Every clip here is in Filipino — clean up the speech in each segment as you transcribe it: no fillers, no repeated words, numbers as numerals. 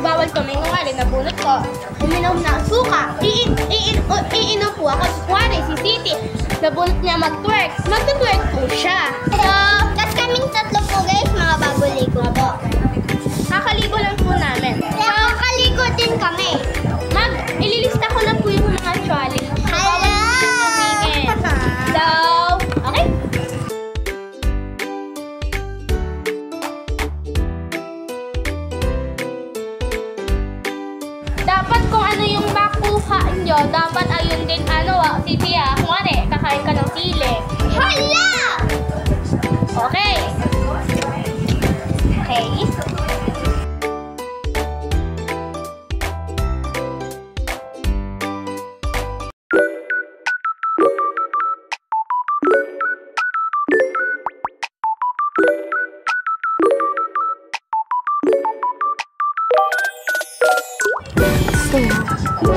bawal ko, may kunwari, nabunot ko. Uminom ng suka. Iinom po ako. Kunwari, si City, nabunot niya mag-twerk. Mag-twerk po siya. So, tas kaming tatlo po guys, mga bago-ligo po. Kakaligo lang po namin. So, kakaligo din kami. Ililista ko na po yung mga challenge. Hello! So, okay? Dapat kung ano yung makuha nyo, dapat ayun din si Tia. Kung ano kakain ka ng sili. Hala! Okay. Okay.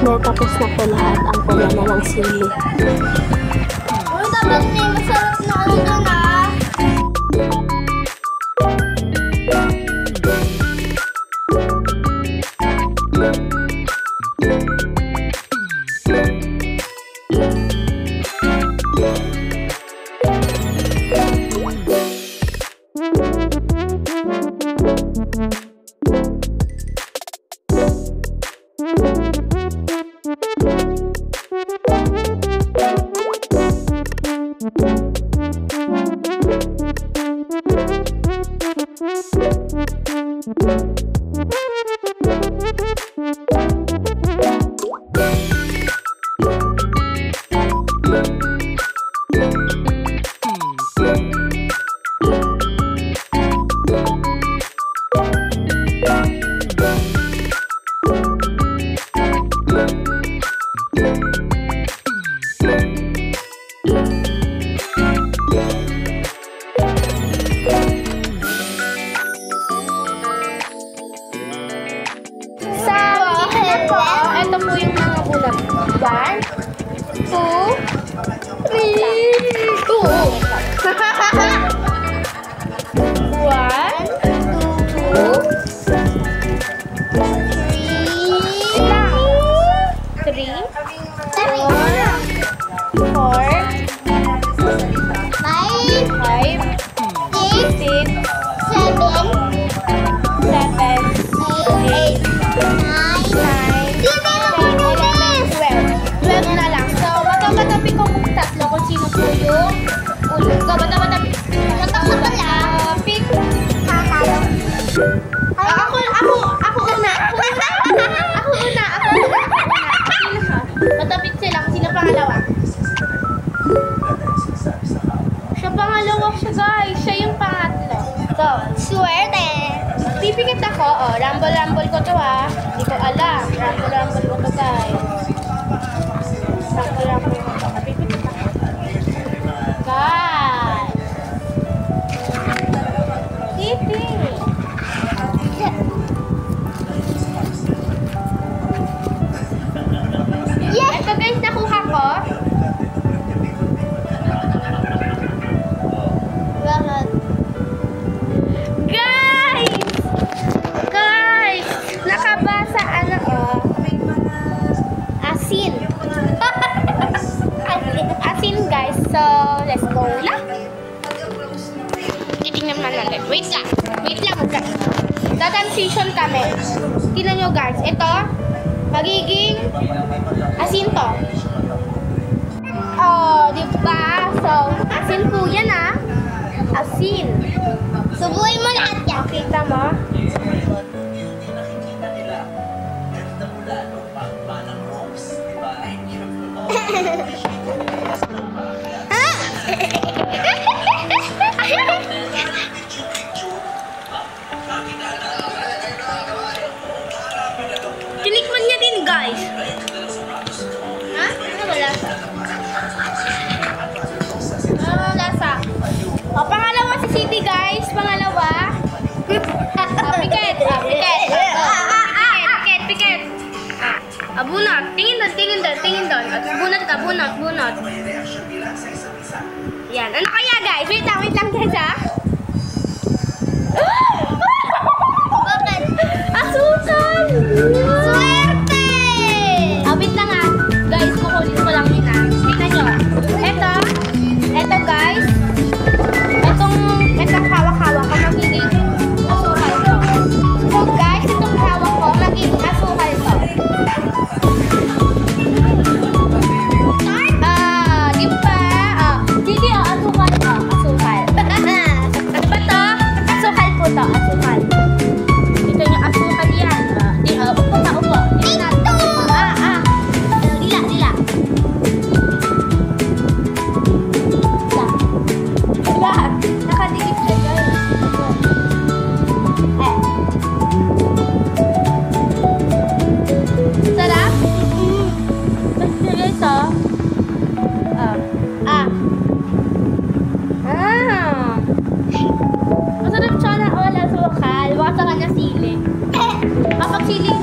Natapos na po lahat ang pula na lang sili. Dapat may masarap na doon ito po yung mga bulat. 1, 2, Matapit sila. Sino pangalawa? Siya pangalawa siya guys. Siya yung pangatlo. So, swerte! Pipikit ako. Oh, rumble ko to ha. Hindi ko alam. Rumble ko to guys. Rumble ko to. Pipikit ako. Guys! Titi! Yes! Ito guys, nakuha ko. Guys! Nakabasa asin. Asin guys. So, let's go na. Titingnan natin. Wait lang guys. Transition kami. Tingnan nyo guys. Ito, magiging asin to. Oh, diba? So, asin po yan ah. Asin. Subuhin mo lahat yan. Kita mo? Tinikman niya din guys. Ha? Ano ba lasa? Lasa. O, pangalawa si City guys. Pangalawa. Piket. Piket. Bunot. Tingin doon. Bunot. Yan. Ano kaya guys? Wait lang guys ha. Bakit? Asukal!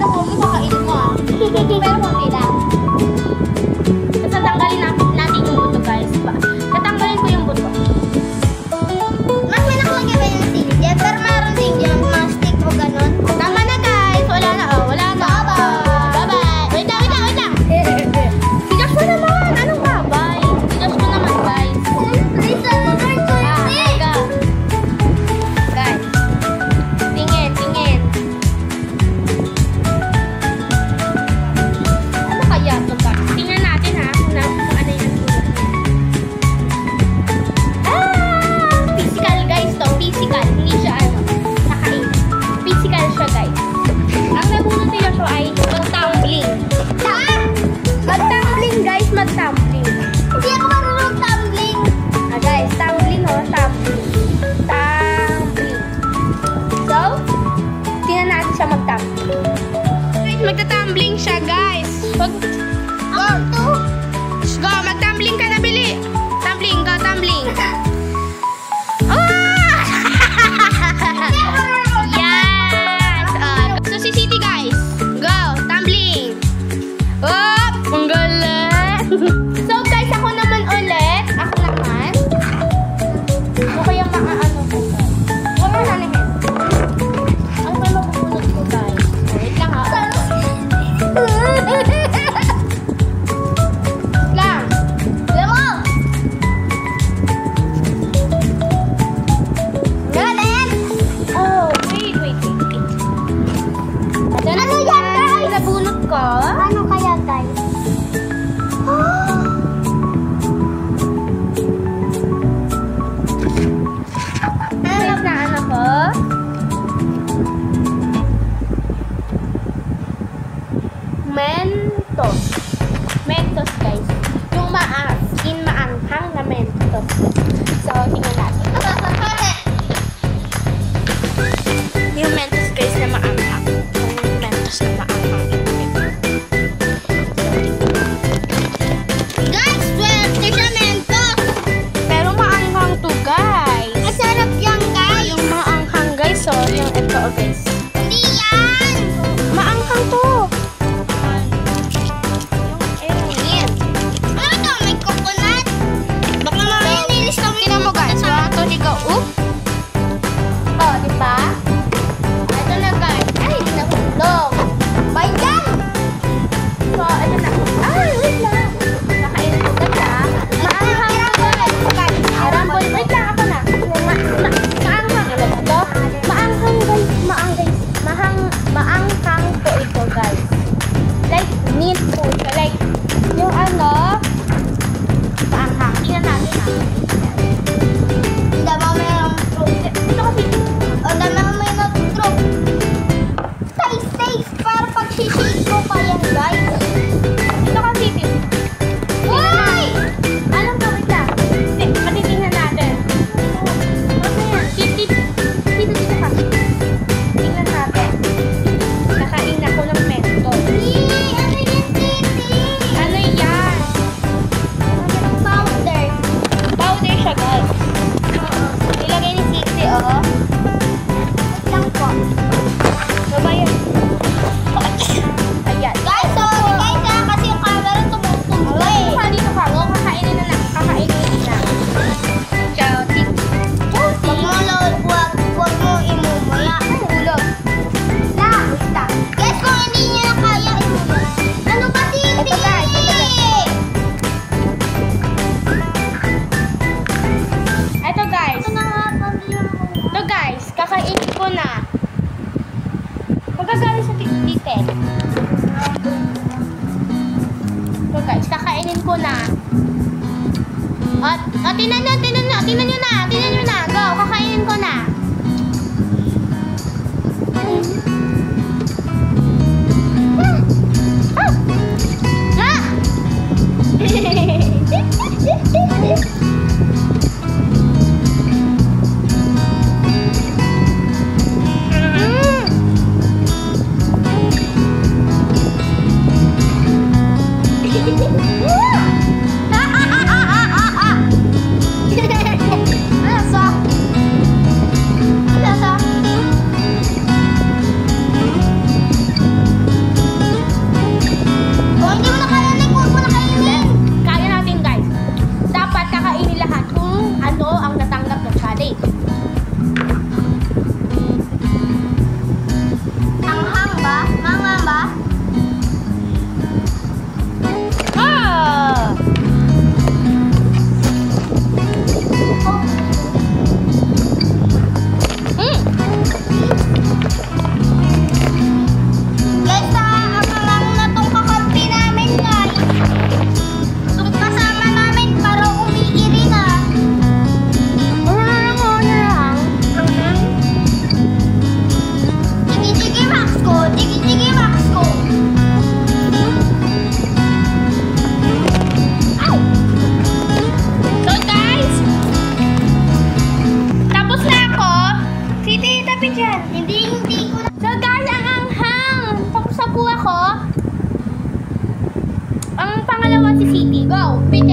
ako, makakainin mo ah. Pero konti lang. Tapos tatanggalin natin yung buto guys. Tatanggalin ko yung buto. Mas may nakalagay ba yung sili? Pero meron din yung mga stick o ganun. Tama na guys. Wala na oh. Wala na. Bye-bye. Wait lang. Si Josh mo naman. Anong bye-bye? Si Josh mo naman guys. Guys. Tingin. Ano kaya ito ba? Tingnan natin ha. Kung ano yung physical guys to. Physical. Hindi siya nakain. Physical siya guys. Ang nabunod nila siya ay mag-tumbling. Mag-tumbling guys. Mag-tumbling. Hindi ako marunong tumbling. Guys. Tumbling ho. Tumbling. So, tingnan natin siya mag-tumbling. Guys, magta-tumbling siya guys. Go, mag-tumbling ka na, Bili. Tumbling, go, tumbling. Yes! So, si City, guys. Go, tumbling. Oh, ang galing. So, guys, ako naman ulit. Ako naman. Ano kaya makaano ko, guys? Wala na naman. Ano kaya mapupulot ko, guys? Wait lang, ha? Lang. Alam mo! Galing! Oh, wait. Ano yan, guys? Nabunot ko. Ano kaya, guys? Guys, na ano ko? Mentos guys. Yung maanghang na Mentos. So, tingnan natin. Yung Mentos guys na maanghang. Yung Mentos na maanghang. Guys, swerte siya Mentos. Pero maanghang to guys. Masarap yan guys. Yung maanghang guys, so yung ito guys. Hindi yan. Maanghang to. Tingnan nyo na. Go, kakainin ko na. Go! Pick